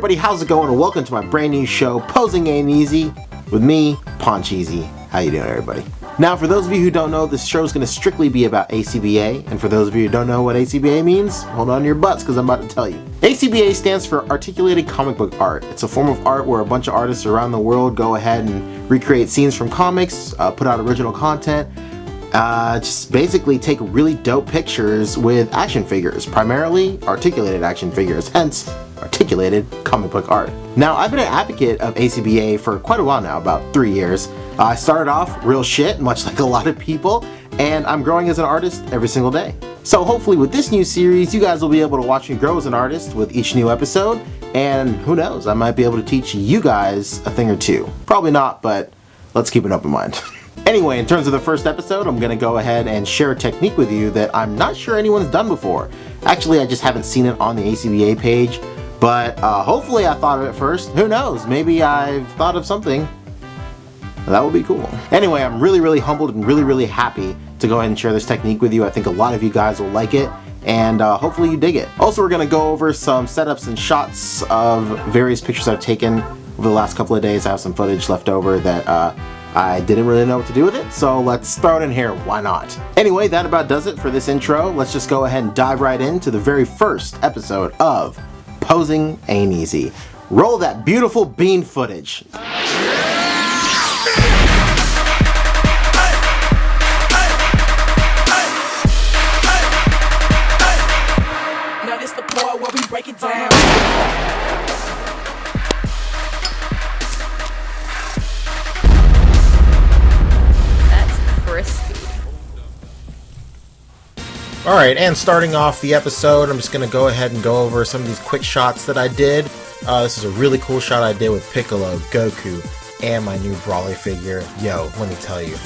everybody, how's it going? And welcome to my brand new show, Posing Ain't Easy, with me, Pancheezey. How you doing, everybody? Now, for those of you who don't know, this show is going to strictly be about ACBA, and for those of you who don't know what ACBA means, hold on to your butts because I'm about to tell you. ACBA stands for Articulated Comic Book Art. It's a form of art where a bunch of artists around the world go ahead and recreate scenes from comics, put out original content, just basically take really dope pictures with action figures, primarily articulated action figures, hence articulated comic book art. Now, I've been an advocate of ACBA for quite a while now, about 3 years. I started off real shit, much like a lot of people, and I'm growing as an artist every single day. So hopefully with this new series, you guys will be able to watch me grow as an artist with each new episode, and who knows, I might be able to teach you guys a thing or two. Probably not, but let's keep an open mind. Anyway, in terms of the first episode, I'm going to go ahead and share a technique with you that I'm not sure anyone's done before. Actually, I just haven't seen it on the ACBA page, but hopefully I thought of it first. Who knows, maybe I've thought of something. That would be cool. Anyway, I'm really humbled and really happy to go ahead and share this technique with you. I think a lot of you guys will like it, and hopefully you dig it. Also, we're going to go over some setups and shots of various pictures I've taken over the last couple of days. I have some footage left over that I didn't really know what to do with it, so let's throw it in here, why not? Anyway, that about does it for this intro. Let's just go ahead and dive right into the very first episode of Posing Ain't Easy. Roll that beautiful bean footage. Now this the part where we break it down. Alright, and starting off the episode, I'm just going to go ahead and go over some of these quick shots that I did. This is a really cool shot I did with Piccolo, Goku, and my new Brawly figure. Yo, let me tell you,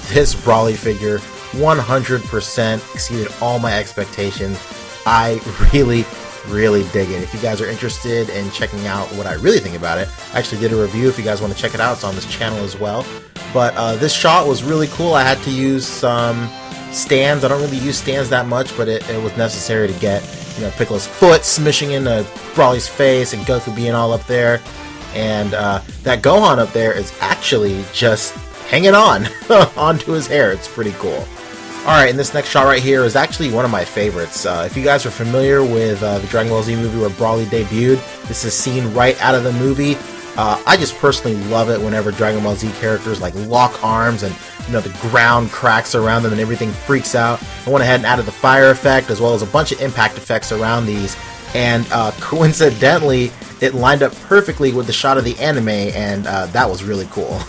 this Brawly figure 100% exceeded all my expectations. I really dig it. If you guys are interested in checking out what I really think about it, I actually did a review. If you guys want to check it out, it's on this channel as well. But this shot was really cool. I had to use some stands. I don't really use stands that much, but it was necessary to get, you know, Piccolo's foot smishing into Brawly's face and Goku being all up there. And that Gohan up there is actually just hanging on onto his hair. It's pretty cool. Alright, and this next shot right here is actually one of my favorites. If you guys are familiar with the Dragon Ball Z movie where Brawly debuted, this is seen right out of the movie. I just personally love it whenever Dragon Ball Z characters like lock arms and, you know, the ground cracks around them and everything freaks out. I went ahead and added the fire effect as well as a bunch of impact effects around these, and coincidentally it lined up perfectly with the shot of the anime, and that was really cool.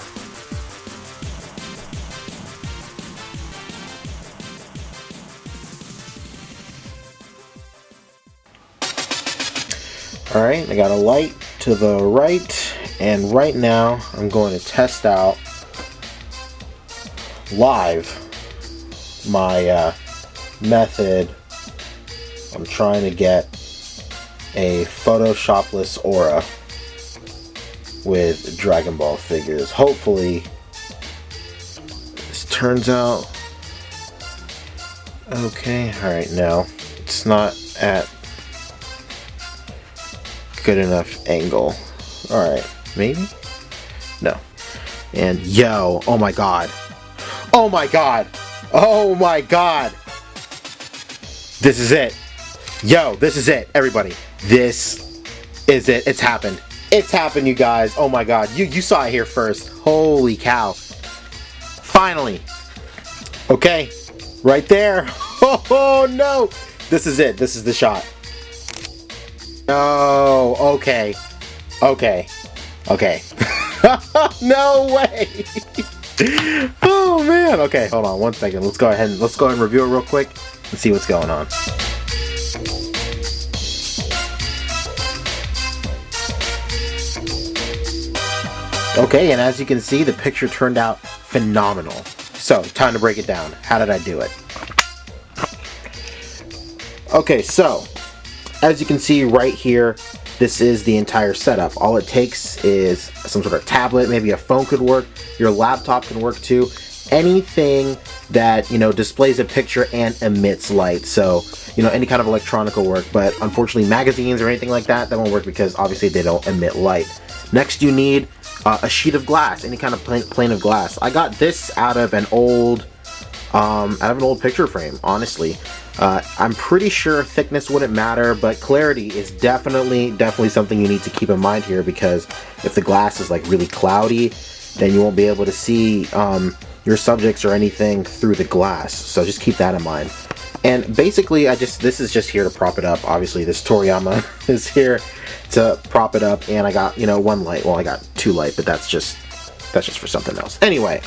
Alright, I got a light to the right, and right now I'm going to test out live my method. I'm trying to get a Photoshopless aura with Dragon Ball figures. Hopefully this turns out okay. Alright, no, it's not at good enough angle. Alright, maybe? No. And yo, oh my god. Oh my god! Oh my god! This is it. Yo, this is it, everybody. This is it. It's happened. It's happened, you guys. Oh my god. You saw it here first. Holy cow. Finally. Okay. Right there. Oh no! This is it. This is the shot. No. Okay. Okay. Okay. No way! Oh man. Okay, hold on 1 second. Let's go ahead and review it real quick and see what's going on. Okay, and as you can see, the picture turned out phenomenal. So, time to break it down. How did I do it? Okay, so as you can see right here, this is the entire setup. All it takes is some sort of tablet, maybe a phone could work, your laptop can work too, anything that, you know, displays a picture and emits light. So, you know, any kind of electronical work, but unfortunately magazines or anything like that won't work because obviously they don't emit light. Next you need a sheet of glass, any kind of plane of glass. I got this out of an old picture frame, honestly. I'm pretty sure thickness wouldn't matter, but clarity is definitely something you need to keep in mind here, because if the glass is like really cloudy, then you won't be able to see your subjects or anything through the glass. So just keep that in mind. And basically this is just here to prop it up. Obviously this Toriyama is here to prop it up, and I got, you know, one light. Well, I got two light, but that's just for something else. Anyway,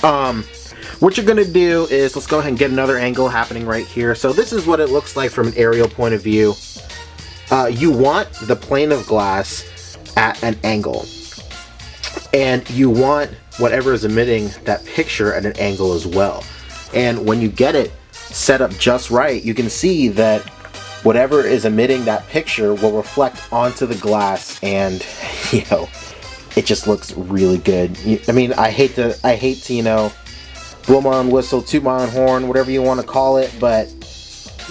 what you're gonna do is, let's go ahead and get another angle happening right here. So this is what it looks like from an aerial point of view. You want the plane of glass at an angle, and you want whatever is emitting that picture at an angle as well. And when you get it set up just right, you can see that whatever is emitting that picture will reflect onto the glass, and you know, it just looks really good. I mean, I hate to, you know, blow my own whistle, toot my own horn, whatever you want to call it, but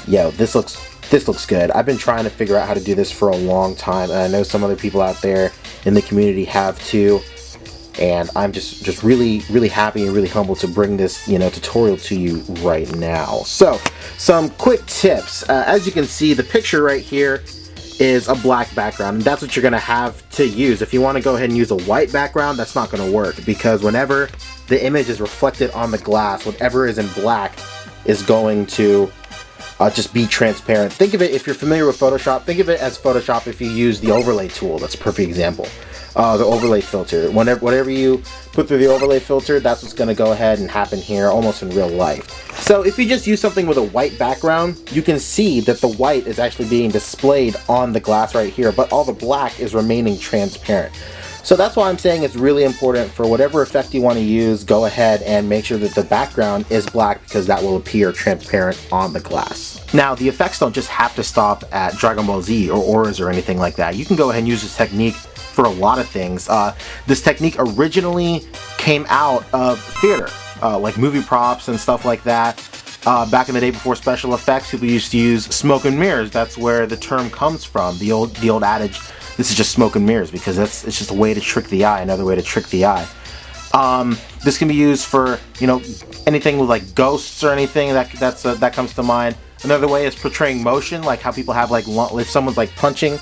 yo, this looks good. I've been trying to figure out how to do this for a long time, and I know some other people out there in the community have too. And I'm just really happy and really humbled to bring this, you know, tutorial to you right now. So, some quick tips. As you can see, the picture right here is a black background, and that's what you're gonna have to use. If you want to go ahead and use a white background, that's not gonna work, because whenever the image is reflected on the glass, whatever is in black is going to just be transparent. Think of it, if you're familiar with Photoshop, think of it as Photoshop if you use the overlay tool. That's a perfect example. The overlay filter. Whatever you put through the overlay filter, that's what's going to go ahead and happen here, almost in real life. So if you just use something with a white background, you can see that the white is actually being displayed on the glass right here, but all the black is remaining transparent. So that's why I'm saying it's really important, for whatever effect you want to use, go ahead and make sure that the background is black, because that will appear transparent on the glass. Now, the effects don't just have to stop at Dragon Ball Z or auras or anything like that. You can go ahead and use this technique for a lot of things. This technique originally came out of theater, like movie props and stuff like that. Back in the day before special effects, people used to use smoke and mirrors. That's where the term comes from. The old adage, this is just smoke and mirrors, because it's just a way to trick the eye, another way to trick the eye. This can be used for, you know, anything with like ghosts or anything that comes to mind. Another way is portraying motion, like how people have like, if someone's like punching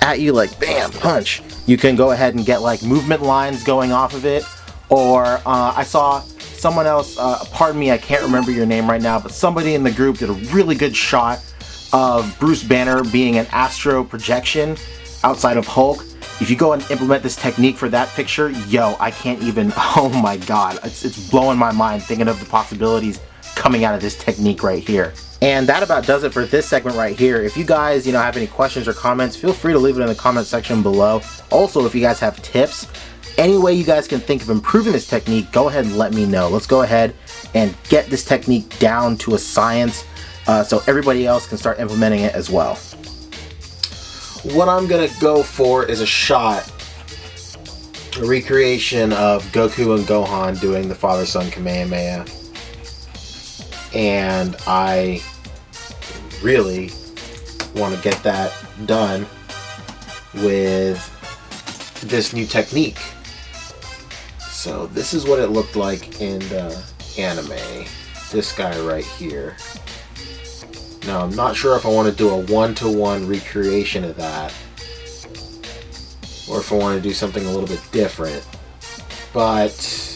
at you, like bam, punch, you can go ahead and get like movement lines going off of it. Or I saw someone else, pardon me, I can't remember your name right now, but somebody in the group did a really good shot of Bruce Banner being an astro projection outside of Hulk. If you go and implement this technique for that picture, yo, I can't even, oh my god, it's blowing my mind thinking of the possibilities coming out of this technique right here. And that about does it for this segment right here. If you guys, you know, have any questions or comments, feel free to leave it in the comment section below. Also, if you guys have tips, any way you guys can think of improving this technique, go ahead and let me know. Let's go ahead and get this technique down to a science, so everybody else can start implementing it as well. What I'm gonna go for is a recreation of Goku and Gohan doing the father-son Kamehameha. And I really want to get that done with this new technique. So this is what it looked like in the anime. This guy right here. Now I'm not sure if I want to do a one-to-one recreation of that, or if I want to do something a little bit different. But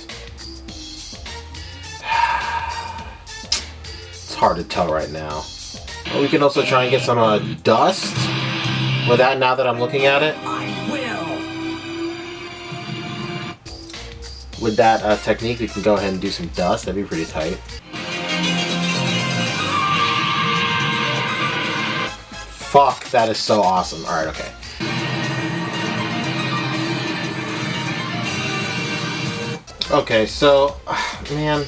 hard to tell right now. Well, we can also try and get some dust with that now that I'm looking at it. With that technique, we can go ahead and do some dust. That'd be pretty tight. Fuck, that is so awesome. Alright, okay. Okay, so, man.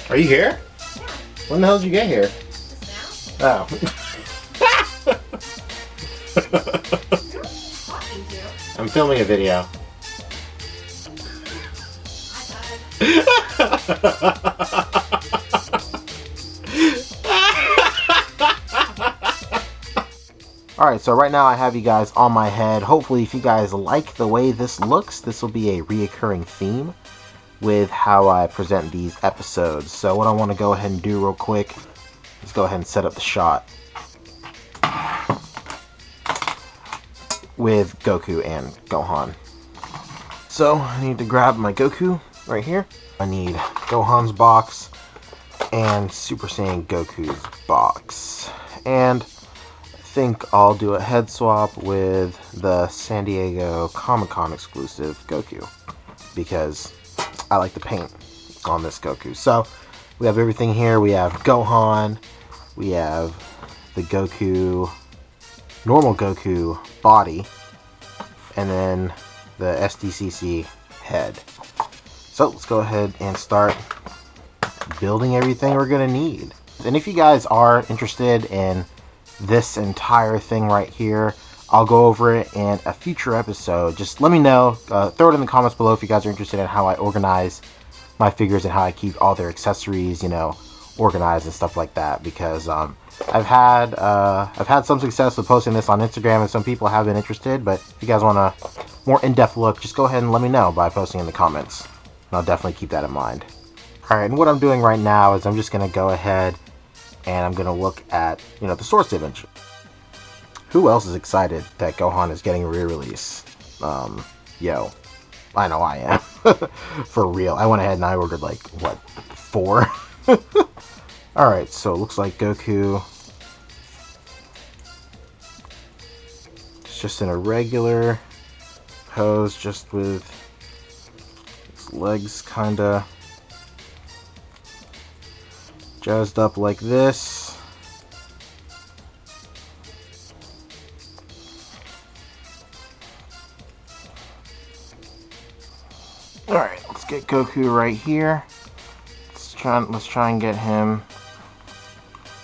Are you here? Yeah. When the hell did you get here? Just now. Oh. I'm filming a video. Alright, so right now I have you guys on my head. Hopefully if you guys like the way this looks, this will be a reoccurring theme with how I present these episodes. So what I want to go ahead and do real quick is go ahead and set up the shot with Goku and Gohan. So I need to grab my Goku right here. I need Gohan's box and Super Saiyan Goku's box. And I think I'll do a head swap with the San Diego Comic-Con exclusive Goku because I like the paint on this Goku. So we have everything here. We have Gohan, we have the Goku, normal Goku body, and then the SDCC head. So let's go ahead and start building everything we're gonna need. And if you guys are interested in this entire thing right here, I'll go over it in a future episode. Just let me know, throw it in the comments below if you guys are interested in how I organize my figures and how I keep all their accessories, you know, organized and stuff like that. Because I've had some success with posting this on Instagram, and some people have been interested. But if you guys want a more in-depth look, just go ahead and let me know by posting in the comments, and I'll definitely keep that in mind. All right, and what I'm doing right now is I'm just gonna go ahead and I'm gonna look at, you know, the source image. Who else is excited that Gohan is getting a re-release? Yo, I know I am. For real. I went ahead and I ordered like, what, 4? Alright, so it looks like Goku is just in a regular pose, just with his legs kinda jazzed up like this. Alright, let's get Goku right here. Let's try and get him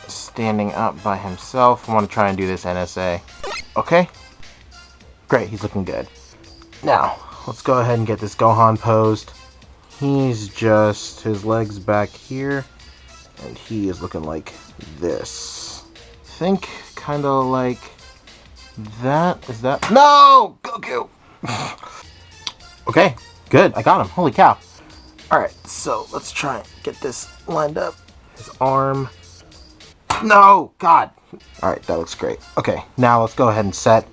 standing up by himself. I want to try and do this NSA. Okay. Great, he's looking good. Now, let's go ahead and get this Gohan posed. He's just, his legs back here, and he is looking like this. I think kind of like that. Is that? No! Goku! Okay. Good, I got him. Holy cow. Alright, so let's try and get this lined up. His arm. No! God! Alright, that looks great. Okay, now let's go ahead and set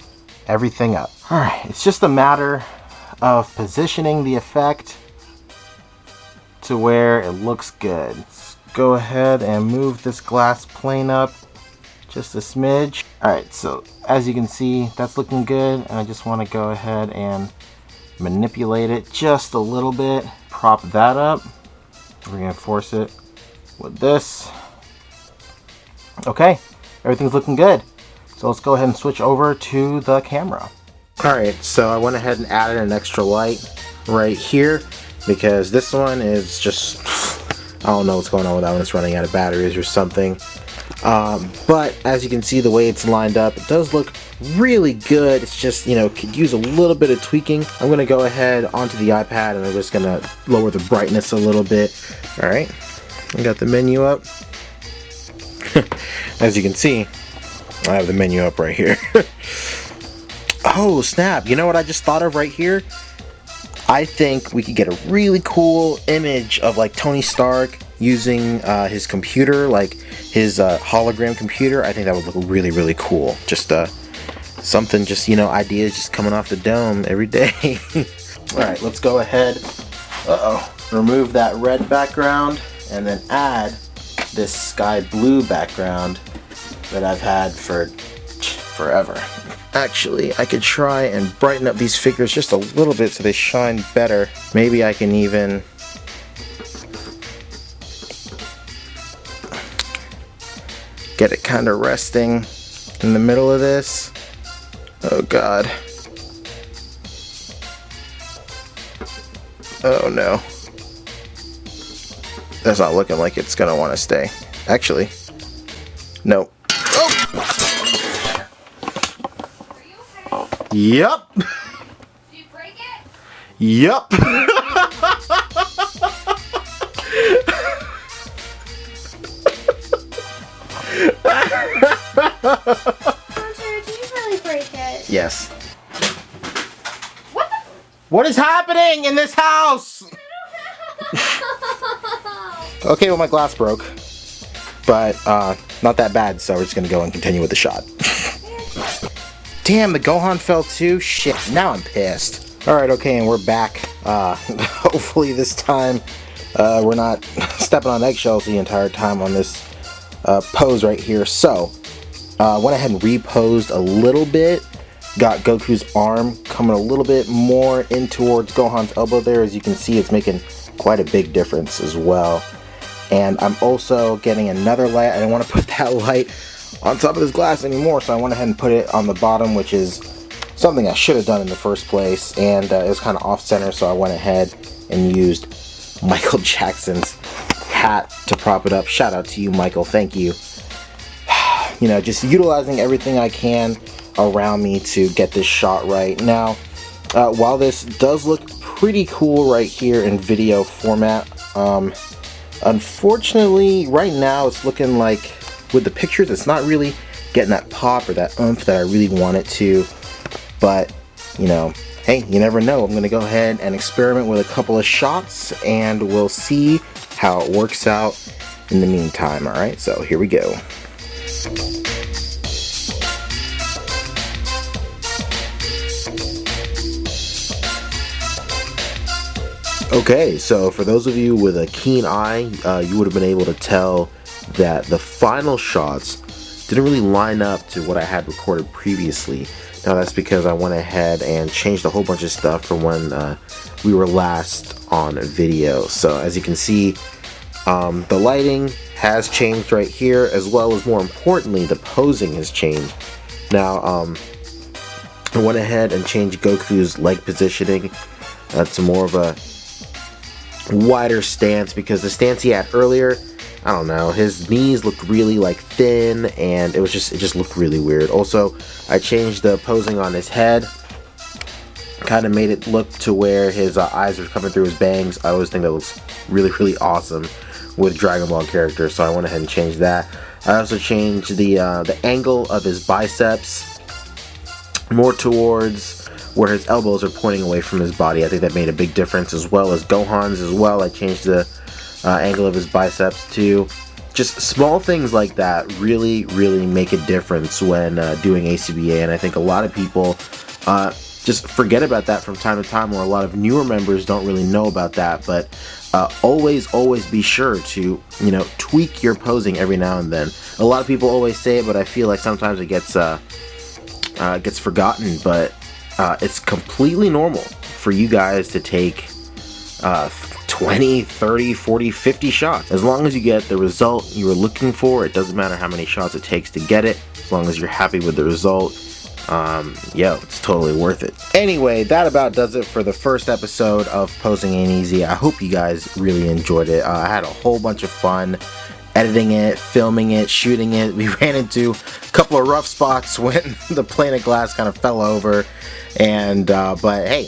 everything up. Alright, it's just a matter of positioning the effect to where it looks good. Let's go ahead and move this glass plane up just a smidge. Alright, so as you can see, that's looking good. And I just want to go ahead and manipulate it just a little bit, prop that up, reinforce it with this. Okay, everything's looking good. So let's go ahead and switch over to the camera. Alright, so I went ahead and added an extra light right here because this one is just, I don't know what's going on with that one. It's running out of batteries or something. But as you can see, the way it's lined up, it does look really good. It's just, you know, could use a little bit of tweaking. I'm going to go ahead onto the iPad and I'm just going to lower the brightness a little bit. Alright, I got the menu up. As you can see, I have the menu up right here. Oh, snap. You know what I just thought of right here? I think we could get a really cool image of like Tony Stark using his computer, like his hologram computer. I think that would look really, really cool. Just something, just, you know, ideas just coming off the dome every day. Alright, let's go ahead. Remove that red background and then add this sky blue background that I've had for forever. Actually, I could try and brighten up these figures just a little bit so they shine better. Maybe I can even get it kind of resting in the middle of this. Oh god. Oh no. That's not looking like it's gonna want to stay. Actually, no. Oh! Yup. Did you break it? Yup. Did you really break it? Yes. What the? What is happening in this house? Okay, well my glass broke, but not that bad, so we're just gonna go and continue with the shot. Damn, the Gohan fell too? Shit, now I'm pissed. Alright, okay, and we're back. Hopefully this time we're not stepping on eggshells the entire time on this pose right here. So, went ahead and reposed a little bit. Got Goku's arm coming a little bit more in towards Gohan's elbow there. As you can see, it's making quite a big difference as well. And I'm also getting another light. I didn't want to put that light on top of this glass anymore, so I went ahead and put it on the bottom, which is something I should have done in the first place. And it was kind of off center, so I went ahead and used Michael Jackson's hat to prop it up. Shout out to you, Michael. Thank you. You know, just utilizing everything I can around me to get this shot right. Now, while this does look pretty cool right here in video format, unfortunately, right now it's looking like with the pictures, it's not really getting that pop or that oomph that I really want it to. But, you know, hey, you never know. I'm going to go ahead and experiment with a couple of shots, and we'll see how it works out in the meantime. Alright, so here we go. Okay, so for those of you with a keen eye, you would have been able to tell that the final shots didn't really line up to what I had recorded previously. Now that's because I went ahead and changed a whole bunch of stuff from when we were last on video. So as you can see, the lighting has changed right here, as well as more importantly, the posing has changed. Now, I went ahead and changed Goku's leg positioning to more of a wider stance, because the stance he had earlier, I don't know, his knees looked really like thin, and it just looked really weird. Also, I changed the posing on his head, kind of made it look to where his eyes are coming through his bangs. I always think that looks really, really awesome with Dragon Ball characters, so I went ahead and changed that. I also changed the angle of his biceps more towards where his elbows are pointing away from his body. I think that made a big difference, as well as Gohan's as well. I changed the angle of his biceps too. Just small things like that really, really make a difference when doing ACBA, and I think a lot of people just forget about that from time to time, or a lot of newer members don't really know about that. But always be sure to, you know, tweak your posing every now and then. A lot of people always say it, but I feel like sometimes it gets forgotten. But it's completely normal for you guys to take 20, 30, 40, 50 shots. As long as you get the result you were looking for, it doesn't matter how many shots it takes to get it. As long as you're happy with the result, yo, it's totally worth it. Anyway, that about does it for the first episode of Posing Ain't Easy. I hope you guys really enjoyed it. I had a whole bunch of fun editing it, filming it, shooting it. We ran into a couple of rough spots when the plane of glass kind of fell over, and but hey,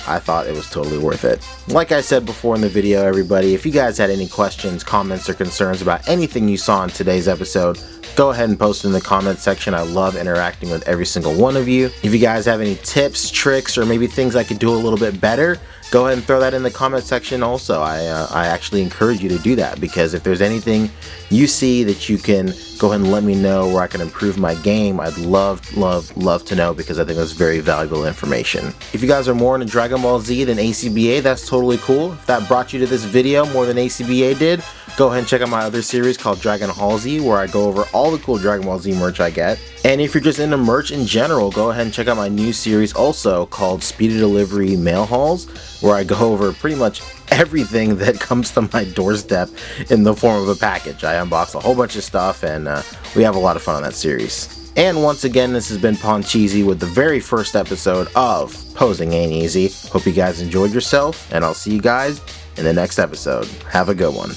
I thought it was totally worth it. Like I said before in the video, everybody, if you guys had any questions, comments, or concerns about anything you saw in today's episode, go ahead and post in the comment section. I love interacting with every single one of you. If you guys have any tips, tricks, or maybe things I could do a little bit better, go ahead and throw that in the comment section also. I actually encourage you to do that, because if there's anything you see that you can go ahead and let me know where I can improve my game, I'd love to know, because I think that's very valuable information. If you guys are more into Dragon Ball Z than ACBA, that's totally cool. If that brought you to this video more than ACBA did, go ahead and check out my other series called Dragon Hall Z, where I go over all the cool Dragon Ball Z merch I get. And if you're just into merch in general, go ahead and check out my new series also called Speedy Delivery Mail Hauls, where I go over pretty much everything that comes to my doorstep in the form of a package. I unbox a whole bunch of stuff, and we have a lot of fun on that series. And once again, this has been Pancheezey with the very first episode of Posing Ain't Easy. Hope you guys enjoyed yourself, and I'll see you guys in the next episode. Have a good one.